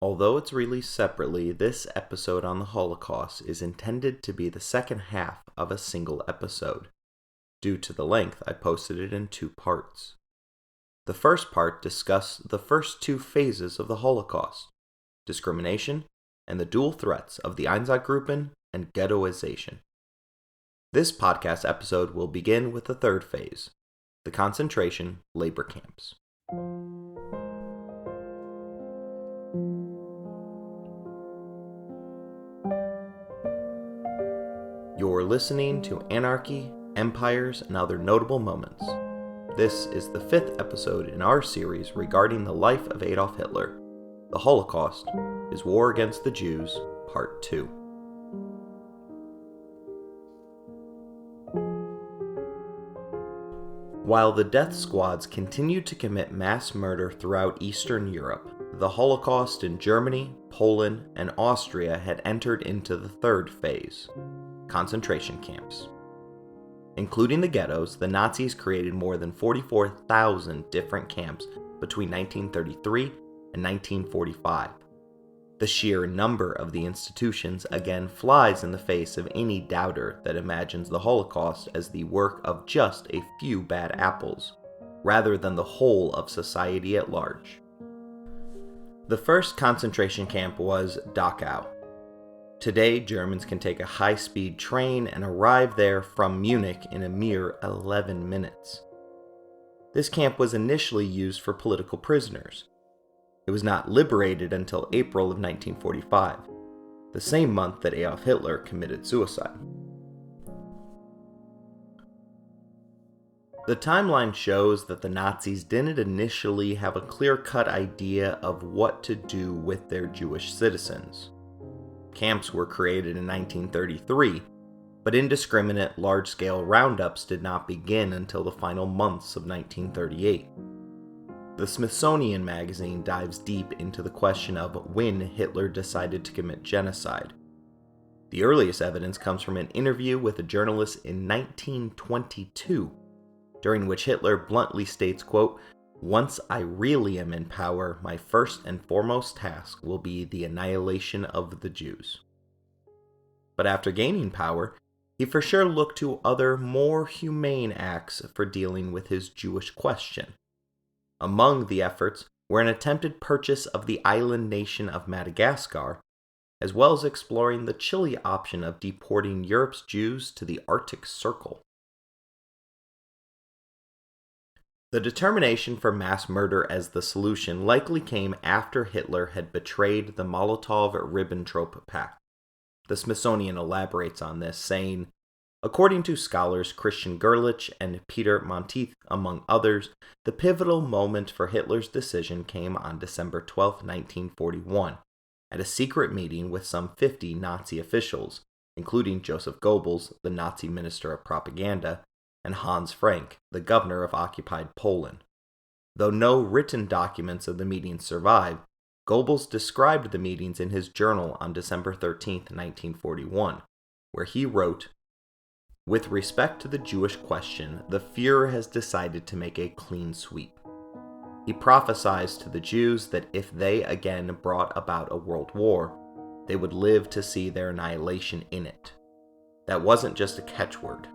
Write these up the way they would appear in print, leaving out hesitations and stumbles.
Although it's released separately, this episode on the Holocaust is intended to be the second half of a single episode. Due to the length, I posted it in 2 parts. The first part discussed the first 2 phases of the Holocaust, discrimination and the dual threats of the Einsatzgruppen and ghettoization. This podcast episode will begin with the third phase, the concentration labor camps. You're listening to Anarchy, Empires, and Other Notable Moments. This is the 5th episode in our series regarding the life of Adolf Hitler, the Holocaust, his war against the Jews, Part 2. While the death squads continued to commit mass murder throughout Eastern Europe, the Holocaust in Germany, Poland, and Austria had entered into the third phase, concentration camps. Including the ghettos, the Nazis created more than 44,000 different camps between 1933 and 1945. The sheer number of the institutions again flies in the face of any doubter that imagines the Holocaust as the work of just a few bad apples, rather than the whole of society at large. The first concentration camp was Dachau. Today, Germans can take a high-speed train and arrive there from Munich in a mere 11 minutes. This camp was initially used for political prisoners. It was not liberated until April of 1945, the same month that Adolf Hitler committed suicide. The timeline shows that the Nazis didn't initially have a clear-cut idea of what to do with their Jewish citizens. Camps were created in 1933, but indiscriminate large-scale roundups did not begin until the final months of 1938. The Smithsonian magazine dives deep into the question of when Hitler decided to commit genocide. The earliest evidence comes from an interview with a journalist in 1922, during which Hitler bluntly states, quote, "Once I really am in power, my first and foremost task will be the annihilation of the Jews." But after gaining power, he for sure looked to other, more humane acts for dealing with his Jewish question. Among the efforts were an attempted purchase of the island nation of Madagascar, as well as exploring the Chile option of deporting Europe's Jews to the Arctic Circle. The determination for mass murder as the solution likely came after Hitler had betrayed the Molotov-Ribbentrop Pact. The Smithsonian elaborates on this, saying, according to scholars Christian Gerlich and Peter Monteith, among others, the pivotal moment for Hitler's decision came on December 12, 1941, at a secret meeting with some 50 Nazi officials, including Joseph Goebbels, the Nazi Minister of Propaganda, and Hans Frank, the governor of occupied Poland. Though no written documents of the meetings survive, Goebbels described the meetings in his journal on December 13, 1941, where he wrote, "With respect to the Jewish question, the Führer has decided to make a clean sweep. He prophesied to the Jews that if they again brought about a world war, they would live to see their annihilation in it. That wasn't just a catchword.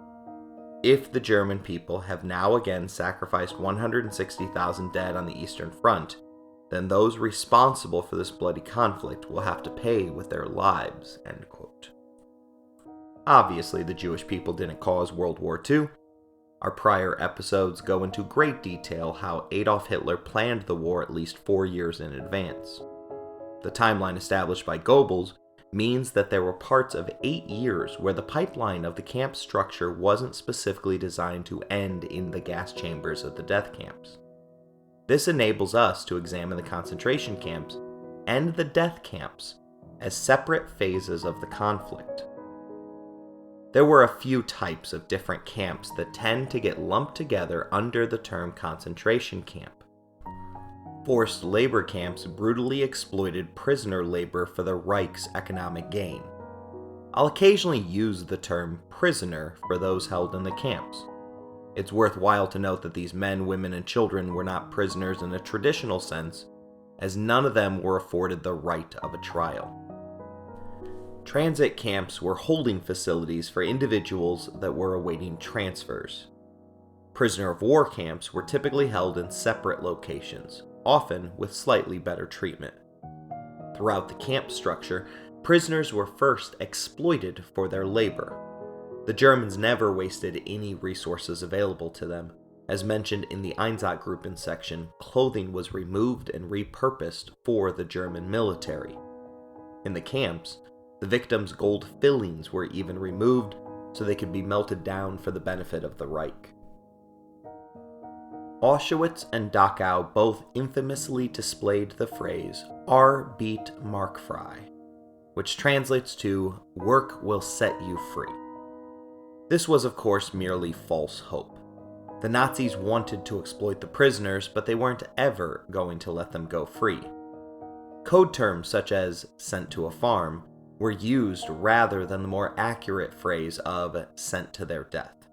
If the German people have now again sacrificed 160,000 dead on the Eastern Front, then those responsible for this bloody conflict will have to pay with their lives." End quote. Obviously, the Jewish people didn't cause World War II. Our prior episodes go into great detail how Adolf Hitler planned the war at least 4 years in advance. The timeline established by Goebbels means that there were parts of 8 years where the pipeline of the camp structure wasn't specifically designed to end in the gas chambers of the death camps. This enables us to examine the concentration camps and the death camps as separate phases of the conflict. There were a few types of different camps that tend to get lumped together under the term concentration camp. Forced labor camps brutally exploited prisoner labor for the Reich's economic gain. I'll occasionally use the term prisoner for those held in the camps. It's worthwhile to note that these men, women, and children were not prisoners in a traditional sense, as none of them were afforded the right of a trial. Transit camps were holding facilities for individuals that were awaiting transfers. Prisoner of war camps were typically held in separate locations, often with slightly better treatment. Throughout the camp structure, prisoners were first exploited for their labor. The Germans never wasted any resources available to them. As mentioned in the Einsatzgruppen section, clothing was removed and repurposed for the German military. In the camps, the victims' gold fillings were even removed so they could be melted down for the benefit of the Reich. Auschwitz and Dachau both infamously displayed the phrase "Arbeit macht frei," which translates to "work will set you free." This was, of course, merely false hope. The Nazis wanted to exploit the prisoners, but they weren't ever going to let them go free. Code terms such as "sent to a farm" were used rather than the more accurate phrase of "sent to their death."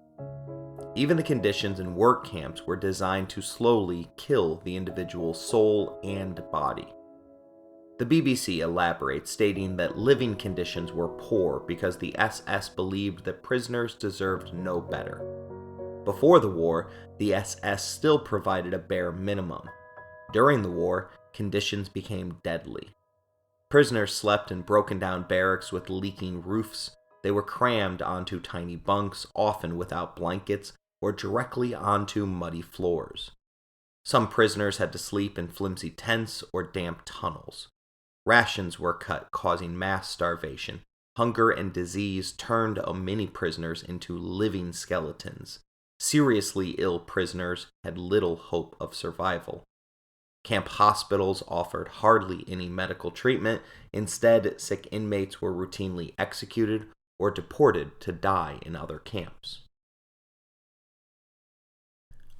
Even the conditions in work camps were designed to slowly kill the individual's soul and body. The BBC elaborates, stating that living conditions were poor because the SS believed that prisoners deserved no better. Before the war, the SS still provided a bare minimum. During the war, conditions became deadly. Prisoners slept in broken-down barracks with leaking roofs. They were crammed onto tiny bunks, often without blankets, or directly onto muddy floors. Some prisoners had to sleep in flimsy tents or damp tunnels. Rations were cut, causing mass starvation. Hunger and disease turned many prisoners into living skeletons. Seriously ill prisoners had little hope of survival. Camp hospitals offered hardly any medical treatment. Instead, sick inmates were routinely executed or deported to die in other camps.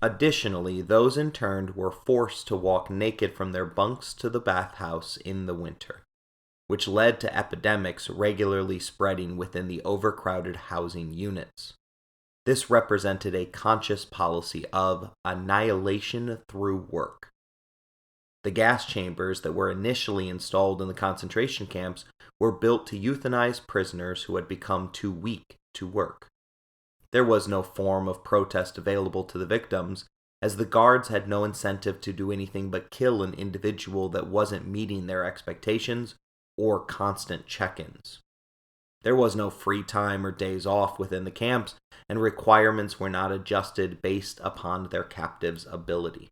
Additionally, those interned were forced to walk naked from their bunks to the bathhouse in the winter, which led to epidemics regularly spreading within the overcrowded housing units. This represented a conscious policy of annihilation through work. The gas chambers that were initially installed in the concentration camps were built to euthanize prisoners who had become too weak to work. There was no form of protest available to the victims, as the guards had no incentive to do anything but kill an individual that wasn't meeting their expectations or constant check-ins. There was no free time or days off within the camps, and requirements were not adjusted based upon their captives' ability.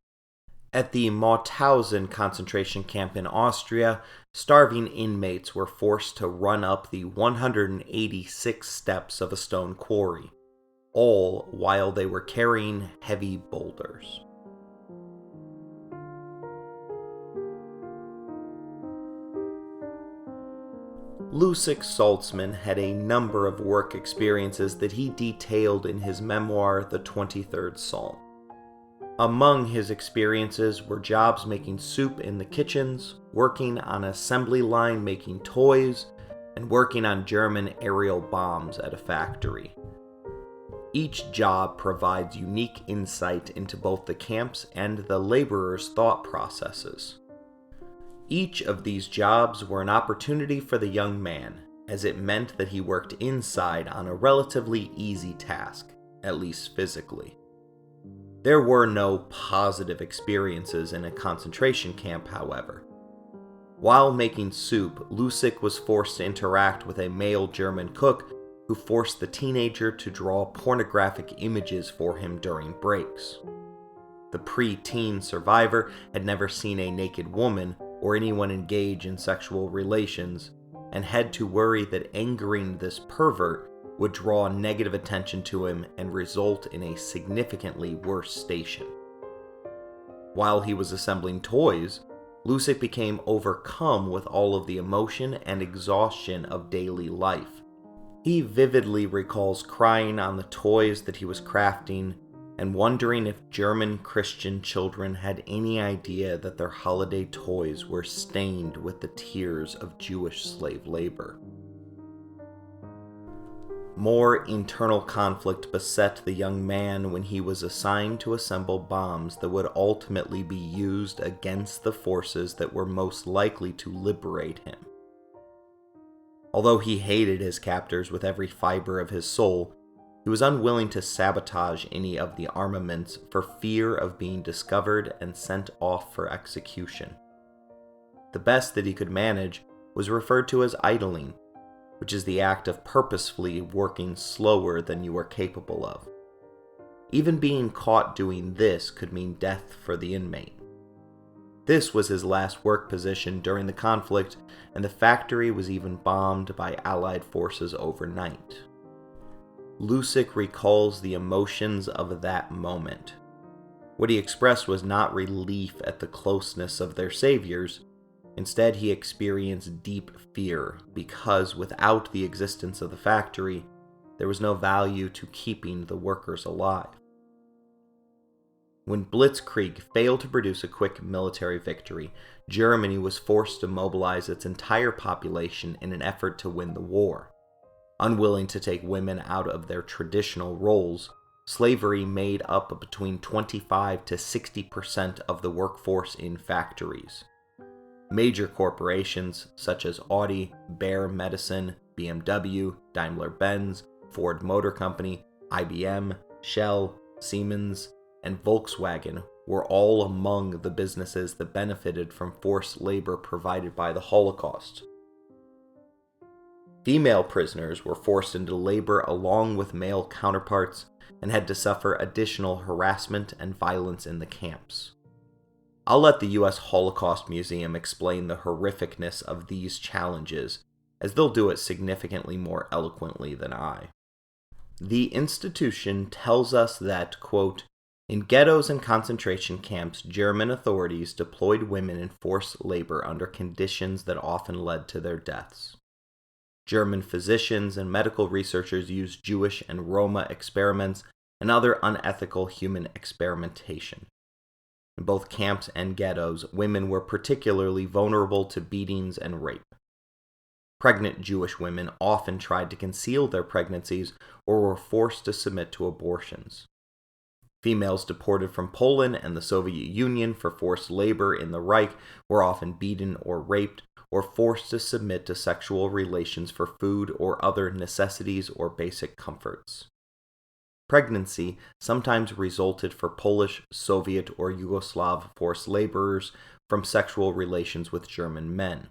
At the Mauthausen concentration camp in Austria, starving inmates were forced to run up the 186 steps of a stone quarry, all while they were carrying heavy boulders. Lucic Salzman had a number of work experiences that he detailed in his memoir, The 23rd Psalm. Among his experiences were jobs making soup in the kitchens, working on an assembly line making toys, and working on German aerial bombs at a factory. Each job provides unique insight into both the camps and the laborers' thought processes. Each of these jobs were an opportunity for the young man, as it meant that he worked inside on a relatively easy task, at least physically. There were no positive experiences in a concentration camp, however. While making soup, Lucic was forced to interact with a male German cook who forced the teenager to draw pornographic images for him during breaks. The pre-teen survivor had never seen a naked woman or anyone engage in sexual relations, and had to worry that angering this pervert would draw negative attention to him and result in a significantly worse station. While he was assembling toys, Lucic became overcome with all of the emotion and exhaustion of daily life. He vividly recalls crying on the toys that he was crafting and wondering if German Christian children had any idea that their holiday toys were stained with the tears of Jewish slave labor. More internal conflict beset the young man when he was assigned to assemble bombs that would ultimately be used against the forces that were most likely to liberate him. Although he hated his captors with every fiber of his soul, he was unwilling to sabotage any of the armaments for fear of being discovered and sent off for execution. The best that he could manage was referred to as idling, which is the act of purposefully working slower than you are capable of. Even being caught doing this could mean death for the inmate. This was his last work position during the conflict, and the factory was even bombed by Allied forces overnight. Lusick recalls the emotions of that moment. What he expressed was not relief at the closeness of their saviors. Instead, he experienced deep fear because without the existence of the factory, there was no value to keeping the workers alive. When Blitzkrieg failed to produce a quick military victory, Germany was forced to mobilize its entire population in an effort to win the war. Unwilling to take women out of their traditional roles, slavery made up between 25 to 60% of the workforce in factories. Major corporations such as Audi, Bayer Medicine, BMW, Daimler-Benz, Ford Motor Company, IBM, Shell, Siemens, and Volkswagen were all among the businesses that benefited from forced labor provided by the Holocaust. Female prisoners were forced into labor along with male counterparts and had to suffer additional harassment and violence in the camps. I'll let the U.S. Holocaust Museum explain the horrificness of these challenges, as they'll do it significantly more eloquently than I. The institution tells us that, quote, in ghettos and concentration camps, German authorities deployed women in forced labor under conditions that often led to their deaths. German physicians and medical researchers used Jewish and Roma experiments and other unethical human experimentation. In both camps and ghettos, women were particularly vulnerable to beatings and rape. Pregnant Jewish women often tried to conceal their pregnancies or were forced to submit to abortions. Females deported from Poland and the Soviet Union for forced labor in the Reich were often beaten or raped, or forced to submit to sexual relations for food or other necessities or basic comforts. Pregnancy sometimes resulted for Polish, Soviet, or Yugoslav forced laborers from sexual relations with German men.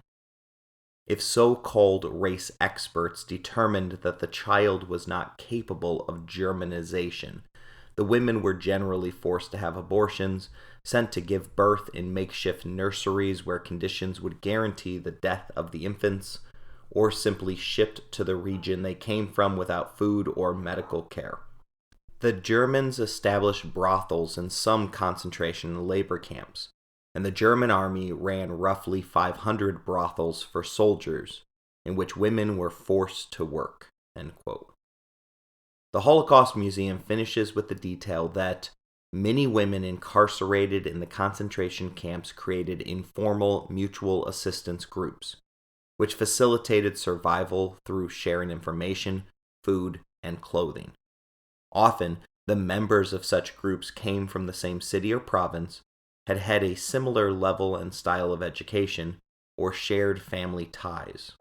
If so-called race experts determined that the child was not capable of Germanization, the women were generally forced to have abortions, sent to give birth in makeshift nurseries where conditions would guarantee the death of the infants, or simply shipped to the region they came from without food or medical care. The Germans established brothels in some concentration and labor camps, and the German army ran roughly 500 brothels for soldiers, in which women were forced to work. End quote. The Holocaust Museum finishes with the detail that many women incarcerated in the concentration camps created informal mutual assistance groups, which facilitated survival through sharing information, food, and clothing. Often, the members of such groups came from the same city or province, had had a similar level and style of education, or shared family ties.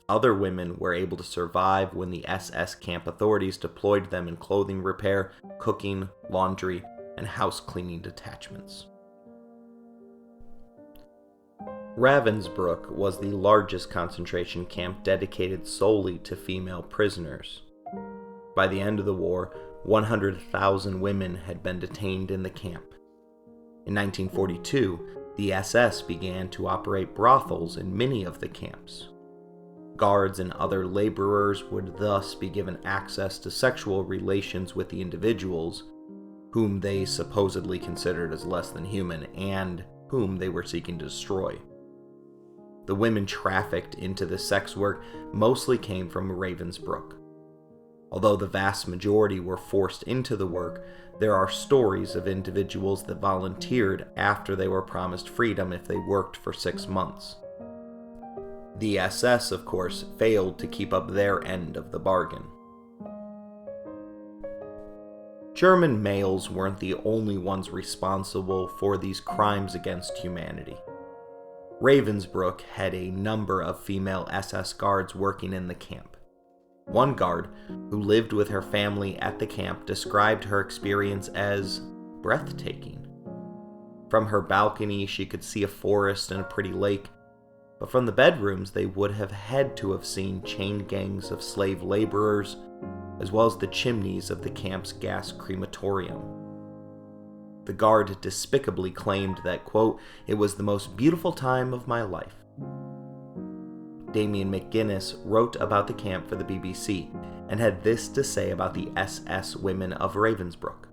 Other women were able to survive when the SS camp authorities deployed them in clothing repair, cooking, laundry, and house cleaning detachments. Ravensbrück was the largest concentration camp dedicated solely to female prisoners. By the end of the war, 100,000 women had been detained in the camp. In 1942, the SS began to operate brothels in many of the camps. Guards and other laborers would thus be given access to sexual relations with the individuals, whom they supposedly considered as less than human and whom they were seeking to destroy. The women trafficked into the sex work mostly came from Ravensbrück. Although the vast majority were forced into the work, there are stories of individuals that volunteered after they were promised freedom if they worked for 6 months. The SS, of course, failed to keep up their end of the bargain. German males weren't the only ones responsible for these crimes against humanity. Ravensbrück had a number of female SS guards working in the camp. One guard, who lived with her family at the camp, described her experience as breathtaking. From her balcony, she could see a forest and a pretty lake, but from the bedrooms, they would have had to have seen chain gangs of slave laborers, as well as the chimneys of the camp's gas crematorium. The guard despicably claimed that, quote, "it was the most beautiful time of my life." Damien McGuinness wrote about the camp for the BBC and had this to say about the SS women of Ravensbrück.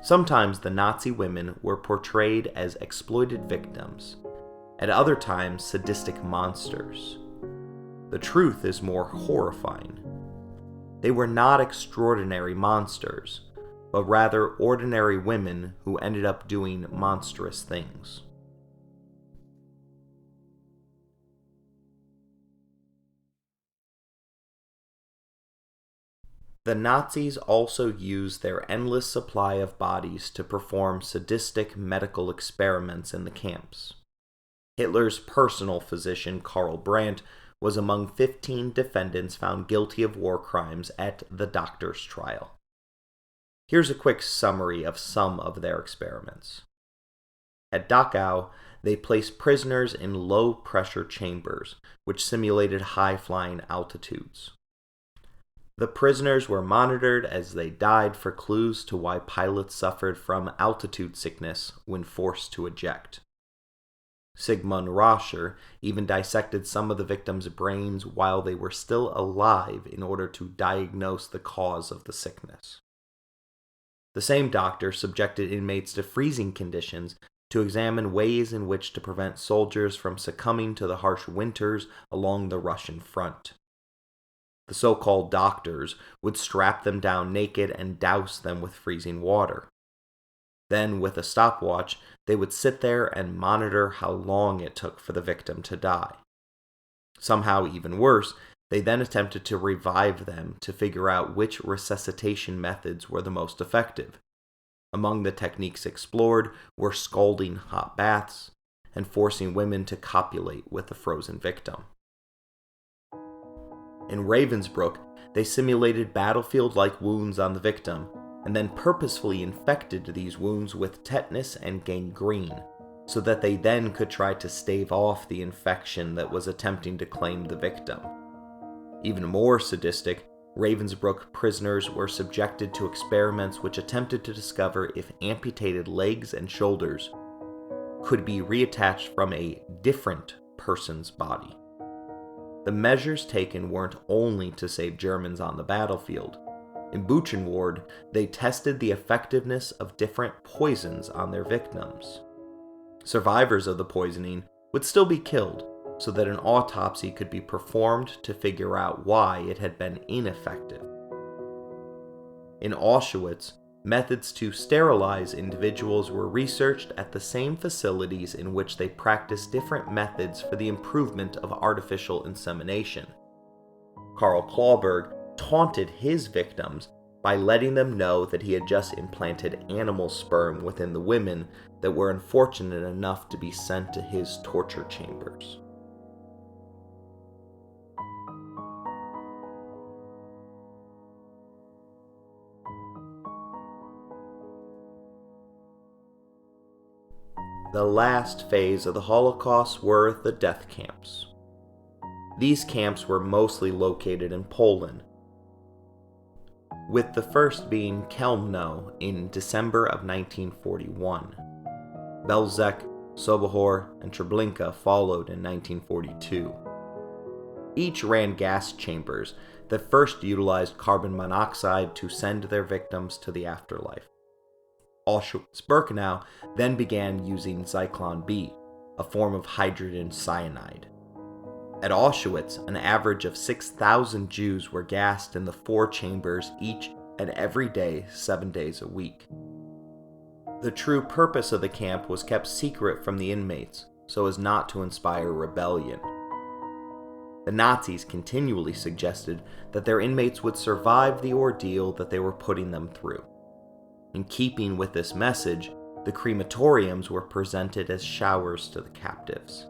Sometimes the Nazi women were portrayed as exploited victims, at other times sadistic monsters. The truth is more horrifying. They were not extraordinary monsters, but rather ordinary women who ended up doing monstrous things. The Nazis also used their endless supply of bodies to perform sadistic medical experiments in the camps. Hitler's personal physician, Karl Brandt, was among 15 defendants found guilty of war crimes at the doctor's trial. Here's a quick summary of some of their experiments. At Dachau, they placed prisoners in low-pressure chambers, which simulated high-flying altitudes. The prisoners were monitored as they died for clues to why pilots suffered from altitude sickness when forced to eject. Sigmund Roscher even dissected some of the victims' brains while they were still alive in order to diagnose the cause of the sickness. The same doctor subjected inmates to freezing conditions to examine ways in which to prevent soldiers from succumbing to the harsh winters along the Russian front. The so-called doctors would strap them down naked and douse them with freezing water. Then, with a stopwatch, they would sit there and monitor how long it took for the victim to die. Somehow, even worse, they then attempted to revive them to figure out which resuscitation methods were the most effective. Among the techniques explored were scalding hot baths and forcing women to copulate with the frozen victim. In Ravensbrück, they simulated battlefield-like wounds on the victim, and then purposefully infected these wounds with tetanus and gangrene, so that they then could try to stave off the infection that was attempting to claim the victim. Even more sadistic, Ravensbrück prisoners were subjected to experiments which attempted to discover if amputated legs and shoulders could be reattached from a different person's body. The measures taken weren't only to save Germans on the battlefield. In Buchenwald, they tested the effectiveness of different poisons on their victims. Survivors of the poisoning would still be killed, so that an autopsy could be performed to figure out why it had been ineffective. In Auschwitz, methods to sterilize individuals were researched at the same facilities in which they practiced different methods for the improvement of artificial insemination. Karl Klauberg taunted his victims by letting them know that he had just implanted animal sperm within the women that were unfortunate enough to be sent to his torture chambers. The last phase of the Holocaust were the death camps. These camps were mostly located in Poland, with the first being Chełmno in December of 1941. Belzec, Sobibór, and Treblinka followed in 1942. Each ran gas chambers that first utilized carbon monoxide to send their victims to the afterlife. Auschwitz-Birkenau then began using Zyklon B, a form of hydrogen cyanide. At Auschwitz, an average of 6,000 Jews were gassed in the 4 chambers each and every day, 7 days a week. The true purpose of the camp was kept secret from the inmates, so as not to inspire rebellion. The Nazis continually suggested that their inmates would survive the ordeal that they were putting them through. In keeping with this message, the crematoriums were presented as showers to the captives.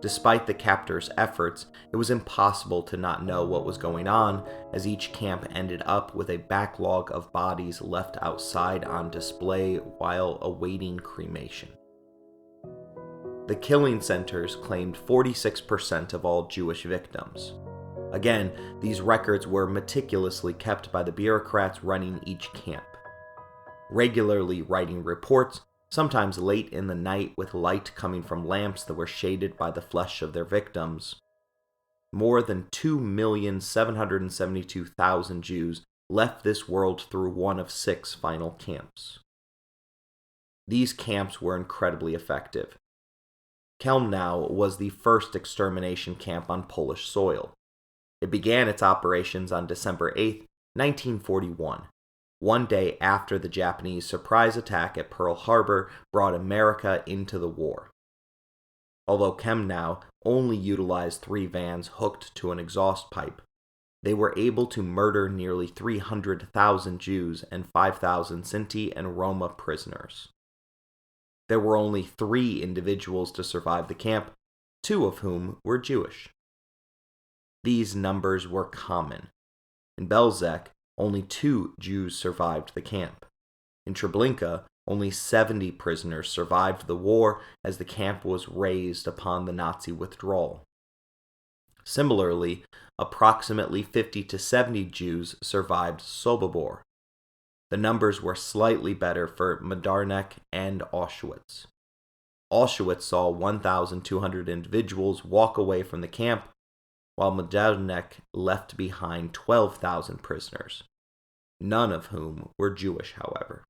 Despite the captors' efforts, it was impossible to not know what was going on, as each camp ended up with a backlog of bodies left outside on display while awaiting cremation. The killing centers claimed 46% of all Jewish victims. Again, these records were meticulously kept by the bureaucrats running each camp, regularly writing reports, sometimes late in the night with light coming from lamps that were shaded by the flesh of their victims. More than 2,772,000 Jews left this world through one of 6 final camps. These camps were incredibly effective. Chelmnow was the first extermination camp on Polish soil. It began its operations on December 8, 1941, one day after the Japanese surprise attack at Pearl Harbor brought America into the war. Although Chelmnow only utilized 3 vans hooked to an exhaust pipe, they were able to murder nearly 300,000 Jews and 5,000 Sinti and Roma prisoners. There were only 3 individuals to survive the camp, 2 of whom were Jewish. These numbers were common. In Belzec, only 2 Jews survived the camp. In Treblinka, only 70 prisoners survived the war as the camp was razed upon the Nazi withdrawal. Similarly, approximately 50 to 70 Jews survived Sobibor. The numbers were slightly better for Majdanek and Auschwitz. Auschwitz saw 1,200 individuals walk away from the camp, while Majdanek left behind 12,000 prisoners, none of whom were Jewish, however.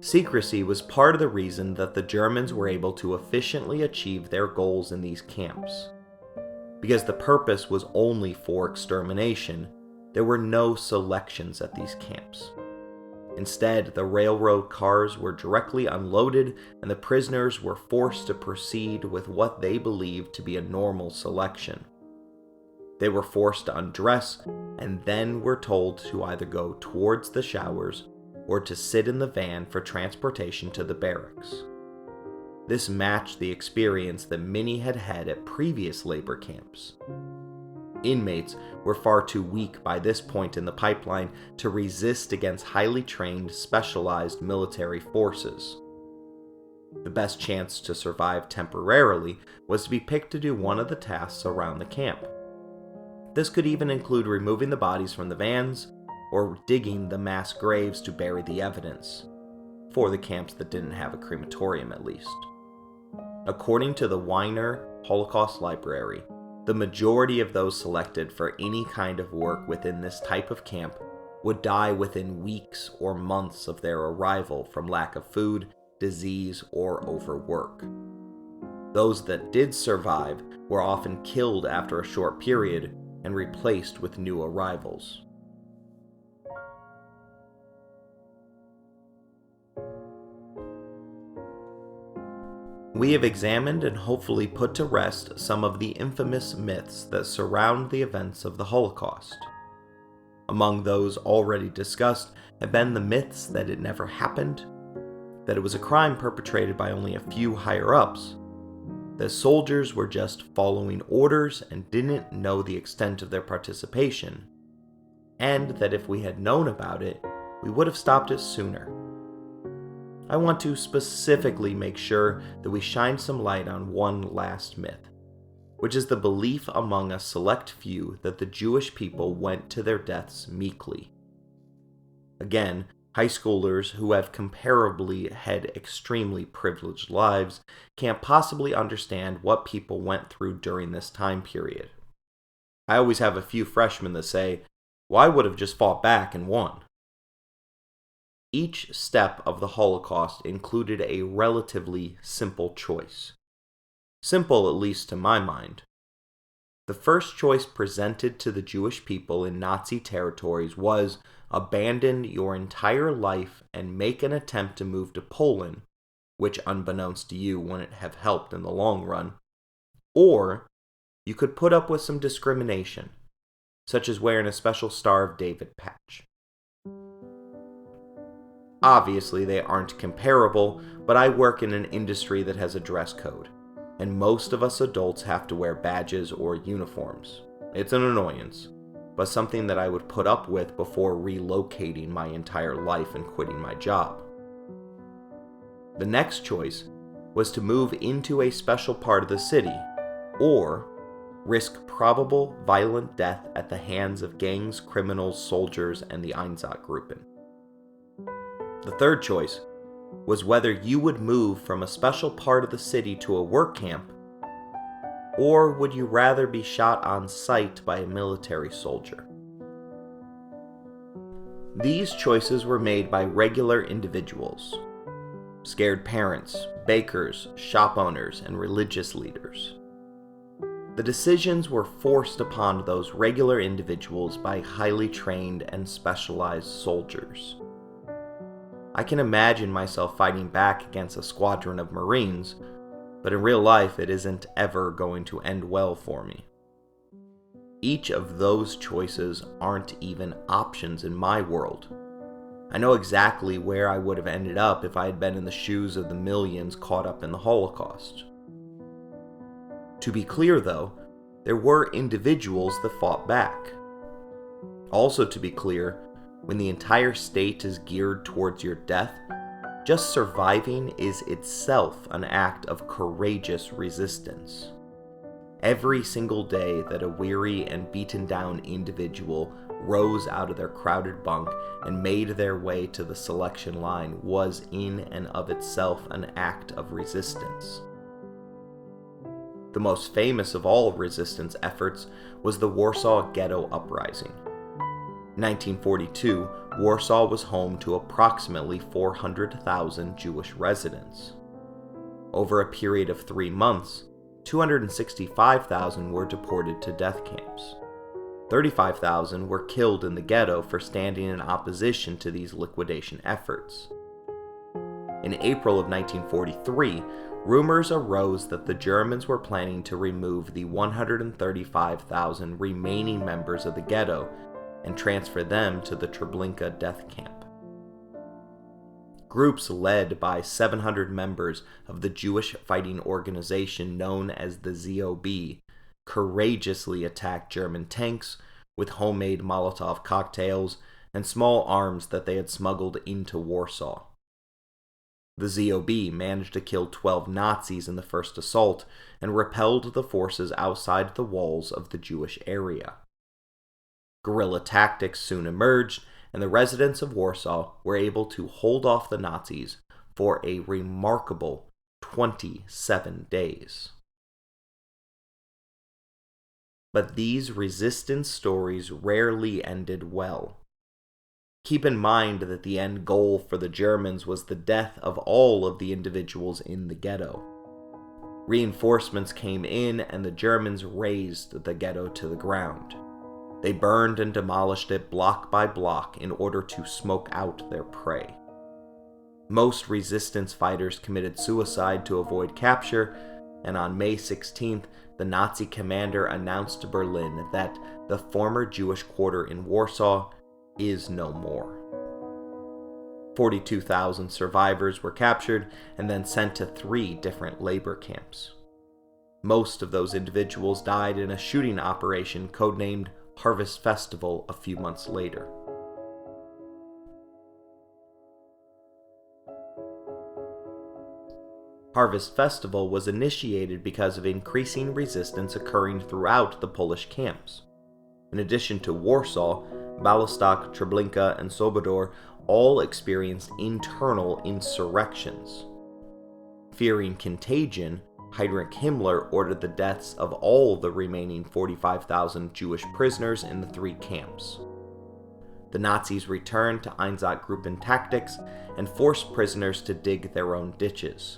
Secrecy was part of the reason that the Germans were able to efficiently achieve their goals in these camps. Because the purpose was only for extermination, there were no selections at these camps. Instead, the railroad cars were directly unloaded and the prisoners were forced to proceed with what they believed to be a normal selection. They were forced to undress and then were told to either go towards the showers or to sit in the van for transportation to the barracks. This matched the experience that many had had at previous labor camps. Inmates were far too weak by this point in the pipeline to resist against highly trained, specialized military forces. The best chance to survive temporarily was to be picked to do one of the tasks around the camp. This could even include removing the bodies from the vans or digging the mass graves to bury the evidence, for the camps that didn't have a crematorium at least. According to the Weiner Holocaust Library, the majority of those selected for any kind of work within this type of camp would die within weeks or months of their arrival from lack of food, disease, or overwork. Those that did survive were often killed after a short period and replaced with new arrivals. We have examined and hopefully put to rest some of the infamous myths that surround the events of the Holocaust. Among those already discussed have been the myths that it never happened, that it was a crime perpetrated by only a few higher-ups, that soldiers were just following orders and didn't know the extent of their participation, and that if we had known about it, we would have stopped it sooner. I want to specifically make sure that we shine some light on one last myth, which is the belief among a select few that the Jewish people went to their deaths meekly. Again, high schoolers who have comparably had extremely privileged lives can't possibly understand what people went through during this time period. I always have a few freshmen that say, "Well, I would have just fought back and won." Each step of the Holocaust included a relatively simple choice. Simple, at least to my mind. The first choice presented to the Jewish people in Nazi territories was abandon your entire life and make an attempt to move to Poland, which unbeknownst to you wouldn't have helped in the long run, or you could put up with some discrimination, such as wearing a special Star of David patch. Obviously, they aren't comparable, but I work in an industry that has a dress code, and most of us adults have to wear badges or uniforms. It's an annoyance, but something that I would put up with before relocating my entire life and quitting my job. The next choice was to move into a special part of the city, or risk probable violent death at the hands of gangs, criminals, soldiers, and the Einsatzgruppen. The third choice was whether you would move from a special part of the city to a work camp, or would you rather be shot on sight by a military soldier? These choices were made by regular individuals, scared parents, bakers, shop owners, and religious leaders. The decisions were forced upon those regular individuals by highly trained and specialized soldiers. I can imagine myself fighting back against a squadron of Marines, but in real life it isn't ever going to end well for me. Each of those choices aren't even options in my world. I know exactly where I would have ended up if I had been in the shoes of the millions caught up in the Holocaust. To be clear though, there were individuals that fought back. Also to be clear, when the entire state is geared towards your death, just surviving is itself an act of courageous resistance. Every single day that a weary and beaten down individual rose out of their crowded bunk and made their way to the selection line was in and of itself an act of resistance. The most famous of all resistance efforts was the Warsaw Ghetto Uprising. In 1942, Warsaw was home to approximately 400,000 Jewish residents. Over a period of 3 months, 265,000 were deported to death camps. 35,000 were killed in the ghetto for standing in opposition to these liquidation efforts. In April of 1943, rumors arose that the Germans were planning to remove the 135,000 remaining members of the ghetto and transfer them to the Treblinka death camp. Groups led by 700 members of the Jewish fighting organization known as the ZOB courageously attacked German tanks with homemade Molotov cocktails and small arms that they had smuggled into Warsaw. The ZOB managed to kill 12 Nazis in the first assault and repelled the forces outside the walls of the Jewish area. Guerrilla tactics soon emerged, and the residents of Warsaw were able to hold off the Nazis for a remarkable 27 days. But these resistance stories rarely ended well. Keep in mind that the end goal for the Germans was the death of all of the individuals in the ghetto. Reinforcements came in, and the Germans razed the ghetto to the ground. They burned and demolished it block by block in order to smoke out their prey. Most resistance fighters committed suicide to avoid capture, and on May 16th, the Nazi commander announced to Berlin that the former Jewish quarter in Warsaw is no more. 42,000 survivors were captured and then sent to 3 different labor camps. Most of those individuals died in a shooting operation codenamed Harvest Festival a few months later. Harvest Festival was initiated because of increasing resistance occurring throughout the Polish camps. In addition to Warsaw, Białystok, Treblinka, and Sobibór all experienced internal insurrections. Fearing contagion, Heinrich Himmler ordered the deaths of all the remaining 45,000 Jewish prisoners in the 3 camps. The Nazis returned to Einsatzgruppen tactics and forced prisoners to dig their own ditches.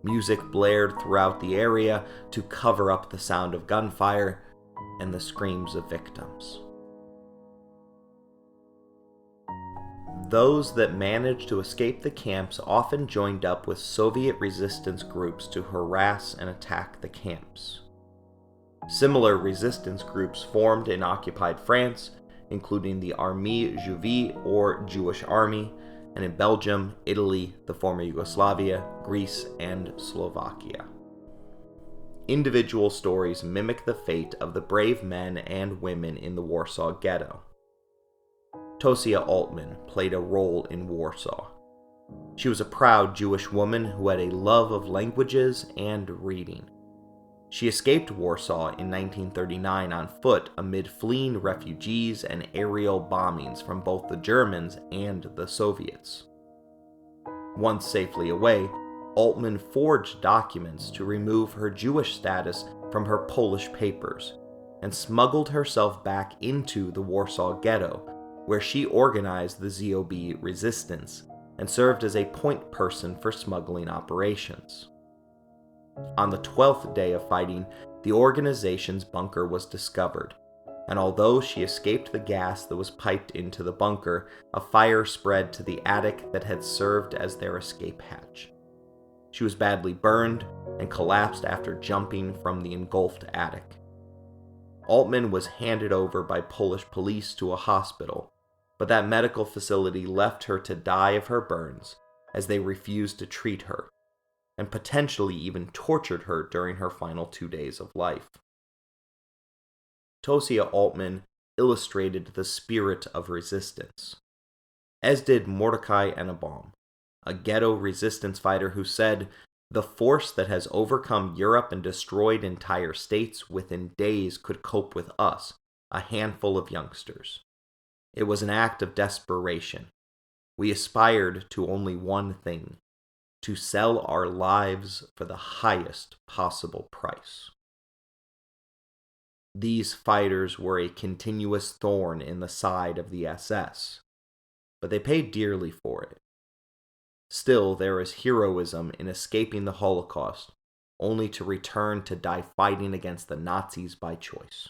Music blared throughout the area to cover up the sound of gunfire and the screams of victims. Those that managed to escape the camps often joined up with Soviet resistance groups to harass and attack the camps. Similar resistance groups formed in occupied France, including the Armée Juive or Jewish Army, and in Belgium, Italy, the former Yugoslavia, Greece, and Slovakia. Individual stories mimic the fate of the brave men and women in the Warsaw Ghetto. Tosia Altman played a role in Warsaw. She was a proud Jewish woman who had a love of languages and reading. She escaped Warsaw in 1939 on foot amid fleeing refugees and aerial bombings from both the Germans and the Soviets. Once safely away, Altman forged documents to remove her Jewish status from her Polish papers and smuggled herself back into the Warsaw Ghetto, where she organized the ZOB resistance and served as a point person for smuggling operations. On the 12th day of fighting, the organization's bunker was discovered, and although she escaped the gas that was piped into the bunker, a fire spread to the attic that had served as their escape hatch. She was badly burned and collapsed after jumping from the engulfed attic. Altman was handed over by Polish police to a hospital, but that medical facility left her to die of her burns as they refused to treat her, and potentially even tortured her during her final 2 days of life. Tosia Altman illustrated the spirit of resistance, as did Mordecai Ennebaum, a ghetto resistance fighter who said, "The force that has overcome Europe and destroyed entire states within days could cope with us, a handful of youngsters. It was an act of desperation. We aspired to only one thing: to sell our lives for the highest possible price." These fighters were a continuous thorn in the side of the SS, but they paid dearly for it. Still, there is heroism in escaping the Holocaust, only to return to die fighting against the Nazis by choice.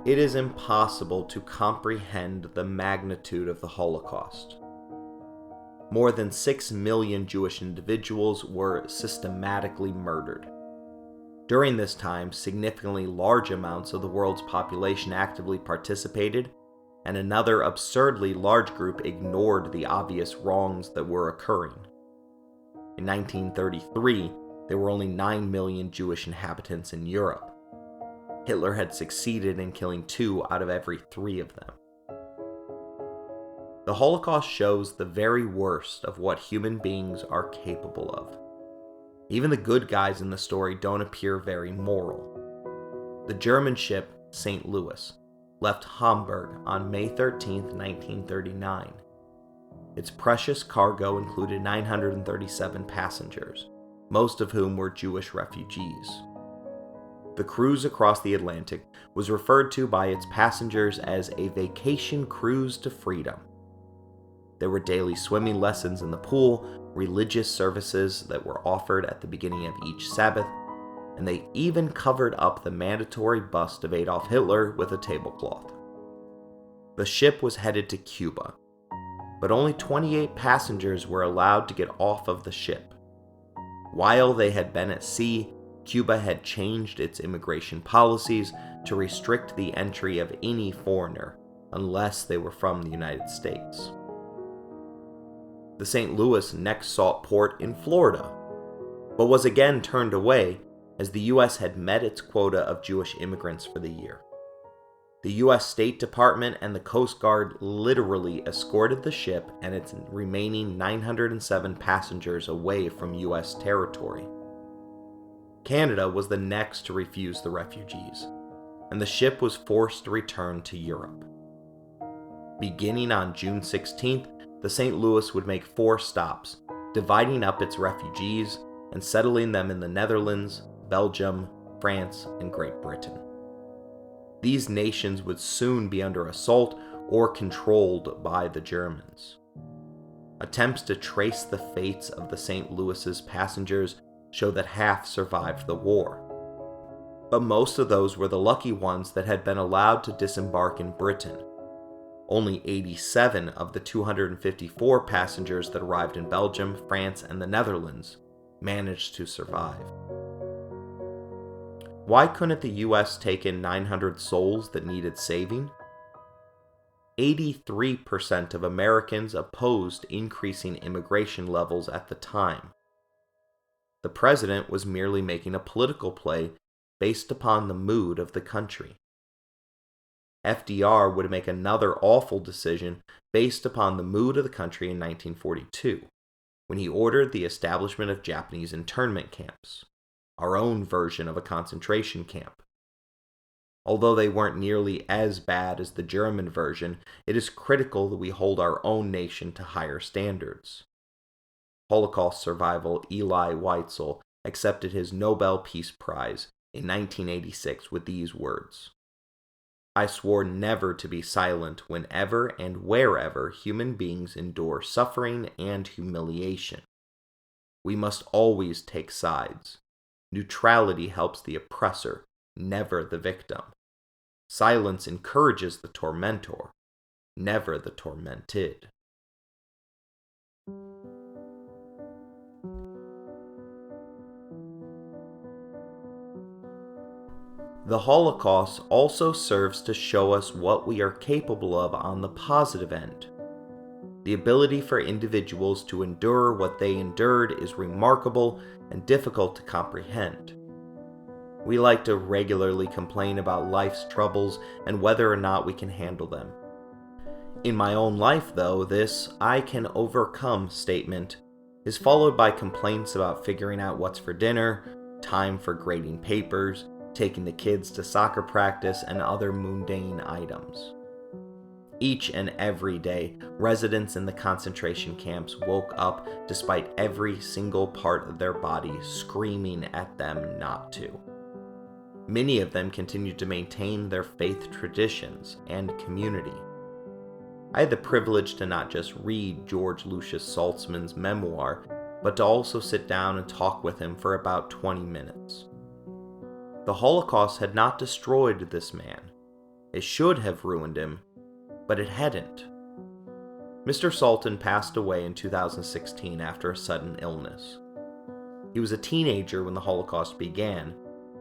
It is impossible to comprehend the magnitude of the Holocaust. More than 6 million Jewish individuals were systematically murdered. During this time, significantly large amounts of the world's population actively participated, and another absurdly large group ignored the obvious wrongs that were occurring. In 1933, there were only 9 million Jewish inhabitants in Europe. Hitler had succeeded in killing 2 out of every 3 of them. The Holocaust shows the very worst of what human beings are capable of. Even the good guys in the story don't appear very moral. The German ship St. Louis left Hamburg on May 13, 1939. Its precious cargo included 937 passengers, most of whom were Jewish refugees. The cruise across the Atlantic was referred to by its passengers as a vacation cruise to freedom. There were daily swimming lessons in the pool, religious services that were offered at the beginning of each Sabbath, and they even covered up the mandatory bust of Adolf Hitler with a tablecloth. The ship was headed to Cuba, but only 28 passengers were allowed to get off of the ship. While they had been at sea, Cuba had changed its immigration policies to restrict the entry of any foreigner unless they were from the United States. The St. Louis next sought port in Florida, but was again turned away as the U.S. had met its quota of Jewish immigrants for the year. The U.S. State Department and the Coast Guard literally escorted the ship and its remaining 907 passengers away from U.S. territory. Canada was the next to refuse the refugees, and the ship was forced to return to Europe. Beginning on June 16th, the St. Louis would make 4 stops, dividing up its refugees and settling them in the Netherlands, Belgium, France, and Great Britain. These nations would soon be under assault or controlled by the Germans. Attempts to trace the fates of the St. Louis's passengers show that half survived the war. But most of those were the lucky ones that had been allowed to disembark in Britain. Only 87 of the 254 passengers that arrived in Belgium, France, and the Netherlands managed to survive. Why couldn't the US take in 900 souls that needed saving? 83% of Americans opposed increasing immigration levels at the time. The president was merely making a political play based upon the mood of the country. FDR would make another awful decision based upon the mood of the country in 1942, when he ordered the establishment of Japanese internment camps, our own version of a concentration camp. Although they weren't nearly as bad as the German version, it is critical that we hold our own nation to higher standards. Holocaust survivor Elie Wiesel accepted his Nobel Peace Prize in 1986 with these words: "I swore never to be silent whenever and wherever human beings endure suffering and humiliation. We must always take sides. Neutrality helps the oppressor, never the victim. Silence encourages the tormentor, never the tormented." The Holocaust also serves to show us what we are capable of on the positive end. The ability for individuals to endure what they endured is remarkable and difficult to comprehend. We like to regularly complain about life's troubles and whether or not we can handle them. In my own life, though, this "I can overcome" statement is followed by complaints about figuring out what's for dinner, time for grading papers, taking the kids to soccer practice, and other mundane items. Each and every day, residents in the concentration camps woke up despite every single part of their body screaming at them not to. Many of them continued to maintain their faith traditions and community. I had the privilege to not just read George Lucius Saltzman's memoir, but to also sit down and talk with him for about 20 minutes. The Holocaust had not destroyed this man. It should have ruined him, but it hadn't. Mr. Salton passed away in 2016 after a sudden illness. He was a teenager when the Holocaust began,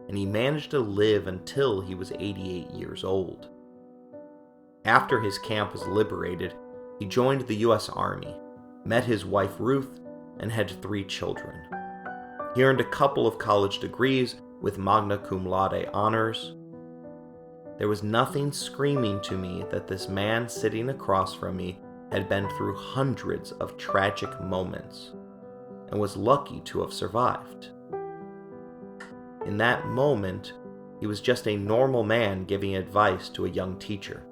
and he managed to live until he was 88 years old. After his camp was liberated, he joined the US Army, met his wife Ruth, and had 3 children. He earned a couple of college degrees with magna cum laude honors. There was nothing screaming to me that this man sitting across from me had been through hundreds of tragic moments and was lucky to have survived. In that moment, he was just a normal man giving advice to a young teacher.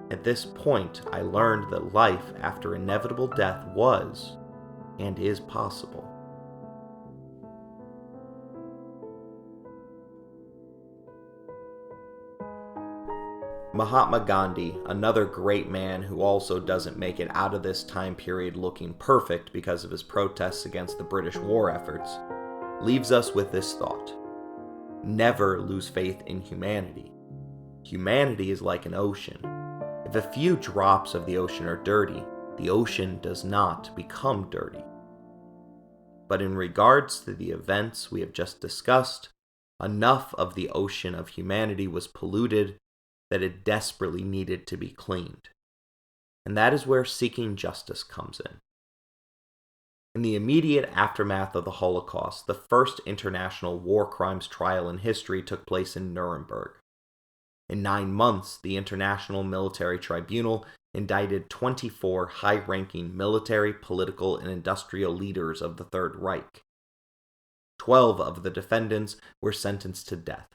At this point, I learned that life after inevitable death was and is possible. Mahatma Gandhi, another great man who also doesn't make it out of this time period looking perfect because of his protests against the British war efforts, leaves us with this thought: never lose faith in humanity. Humanity is like an ocean. If a few drops of the ocean are dirty, the ocean does not become dirty. But in regards to the events we have just discussed, enough of the ocean of humanity was polluted that it desperately needed to be cleaned. And that is where seeking justice comes in. In the immediate aftermath of the Holocaust, the first international war crimes trial in history took place in Nuremberg. In 9 months, the International Military Tribunal indicted 24 high-ranking military, political, and industrial leaders of the Third Reich. 12 of the defendants were sentenced to death.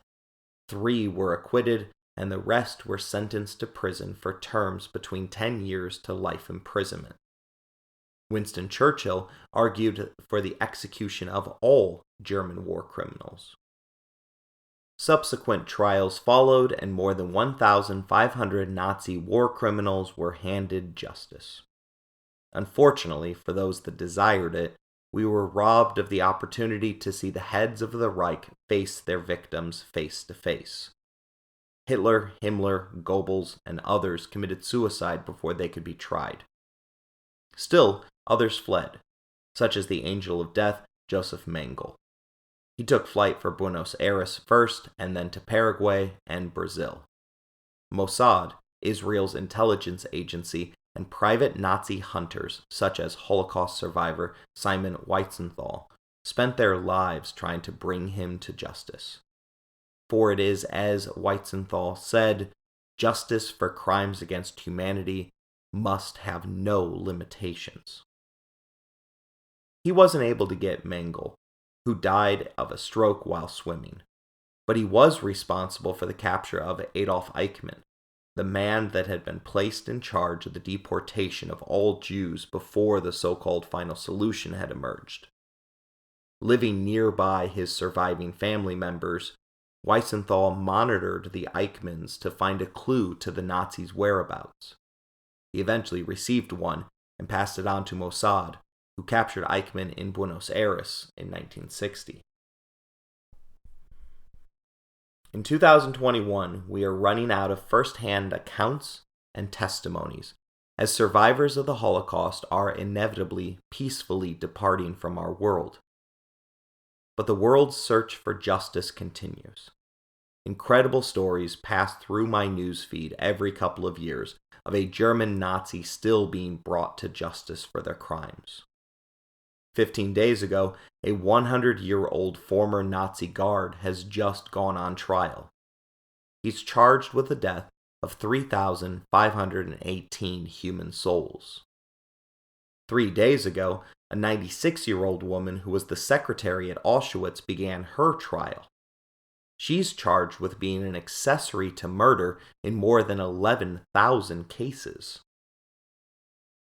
3 were acquitted, and the rest were sentenced to prison for terms between 10 years to life imprisonment. Winston Churchill argued for the execution of all German war criminals. Subsequent trials followed, and more than 1,500 Nazi war criminals were handed justice. Unfortunately, for those that desired it, we were robbed of the opportunity to see the heads of the Reich face their victims face to face. Hitler, Himmler, Goebbels, and others committed suicide before they could be tried. Still, others fled, such as the Angel of Death, Joseph Mengele. He took flight for Buenos Aires first, and then to Paraguay and Brazil. Mossad, Israel's intelligence agency, and private Nazi hunters, such as Holocaust survivor Simon Wiesenthal, spent their lives trying to bring him to justice. For it is, as Wiesenthal said, justice for crimes against humanity must have no limitations. He wasn't able to get Mengele, who died of a stroke while swimming, but he was responsible for the capture of Adolf Eichmann, the man that had been placed in charge of the deportation of all Jews before the so-called final solution had emerged. Living nearby his surviving family members, Wiesenthal monitored the Eichmanns to find a clue to the Nazis' whereabouts. He eventually received one and passed it on to Mossad, who captured Eichmann in Buenos Aires in 1960. In 2021, we are running out of first-hand accounts and testimonies, as survivors of the Holocaust are inevitably peacefully departing from our world. But the world's search for justice continues. Incredible stories pass through my newsfeed every couple of years of a German Nazi still being brought to justice for their crimes. 15 days ago, a 100-year-old former Nazi guard has just gone on trial. He's charged with the death of 3,518 human souls. 3 days ago, a 96-year-old woman who was the secretary at Auschwitz began her trial. She's charged with being an accessory to murder in more than 11,000 cases.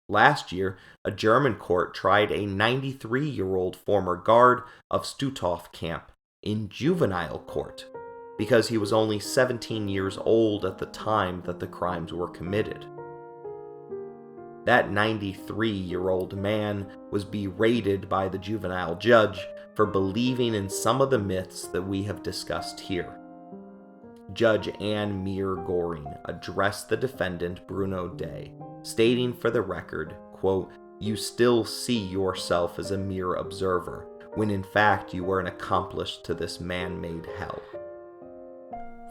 Last year, a German court tried a 93-year-old former guard of Stutthof camp in juvenile court because he was only 17 years old at the time that the crimes were committed. That 93-year-old man was berated by the juvenile judge for believing in some of the myths that we have discussed here. Judge Anne Meer Goring addressed the defendant Bruno Day, stating for the record, quote, "You still see yourself as a mere observer, when in fact you were an accomplice to this man-made hell."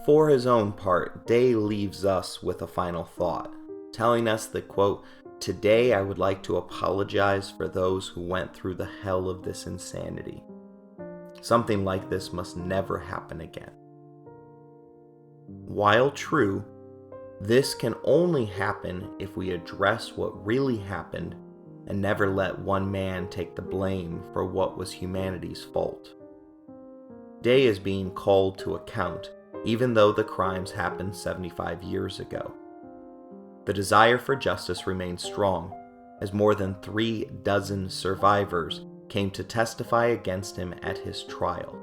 For his own part, Day leaves us with a final thought, telling us that, quote, "Today I would like to apologize for those who went through the hell of this insanity. Something like this must never happen again." While true, this can only happen if we address what really happened and never let one man take the blame for what was humanity's fault. Day is being called to account, even though the crimes happened 75 years ago. The desire for justice remains strong, as more than 36 survivors came to testify against him at his trial.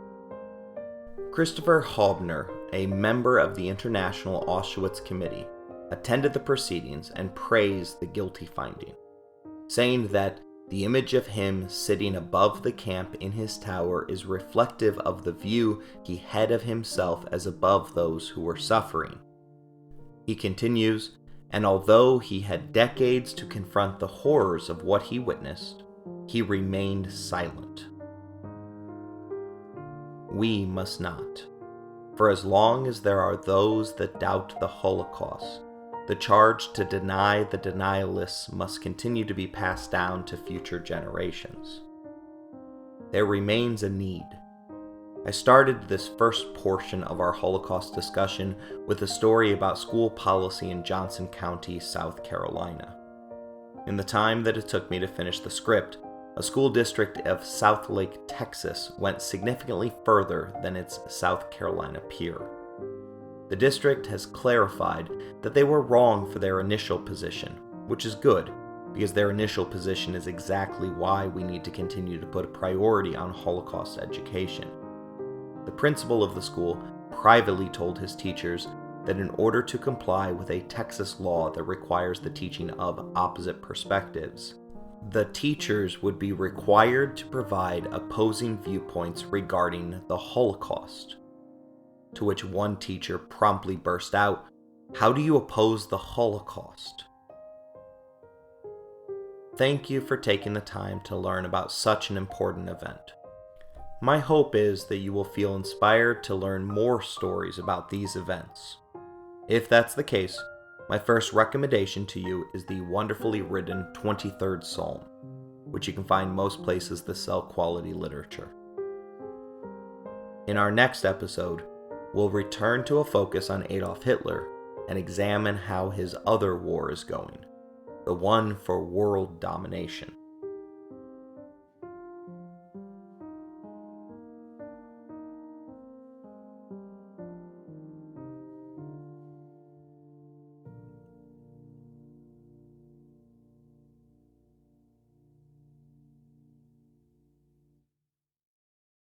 Christopher Haubner, a member of the International Auschwitz Committee, attended the proceedings and praised the guilty finding, saying that the image of him sitting above the camp in his tower is reflective of the view he had of himself as above those who were suffering. He continues, and although he had decades to confront the horrors of what he witnessed, he remained silent. We must not. For as long as there are those that doubt the Holocaust, the charge to deny the denialists must continue to be passed down to future generations. There remains a need. I started this first portion of our Holocaust discussion with a story about school policy in Johnson County, South Carolina. In the time that it took me to finish the script, a school district of Southlake, Texas went significantly further than its South Carolina peer. The district has clarified that they were wrong for their initial position, which is good, because their initial position is exactly why we need to continue to put a priority on Holocaust education. The principal of the school privately told his teachers that in order to comply with a Texas law that requires the teaching of opposite perspectives, the teachers would be required to provide opposing viewpoints regarding the Holocaust. To which one teacher promptly burst out, "How do you oppose the Holocaust?" Thank you for taking the time to learn about such an important event. My hope is that you will feel inspired to learn more stories about these events. If that's the case, my first recommendation to you is the wonderfully written 23rd Psalm, which you can find most places that sell quality literature. In our next episode, we'll return to a focus on Adolf Hitler and examine how his other war is going, the one for world domination.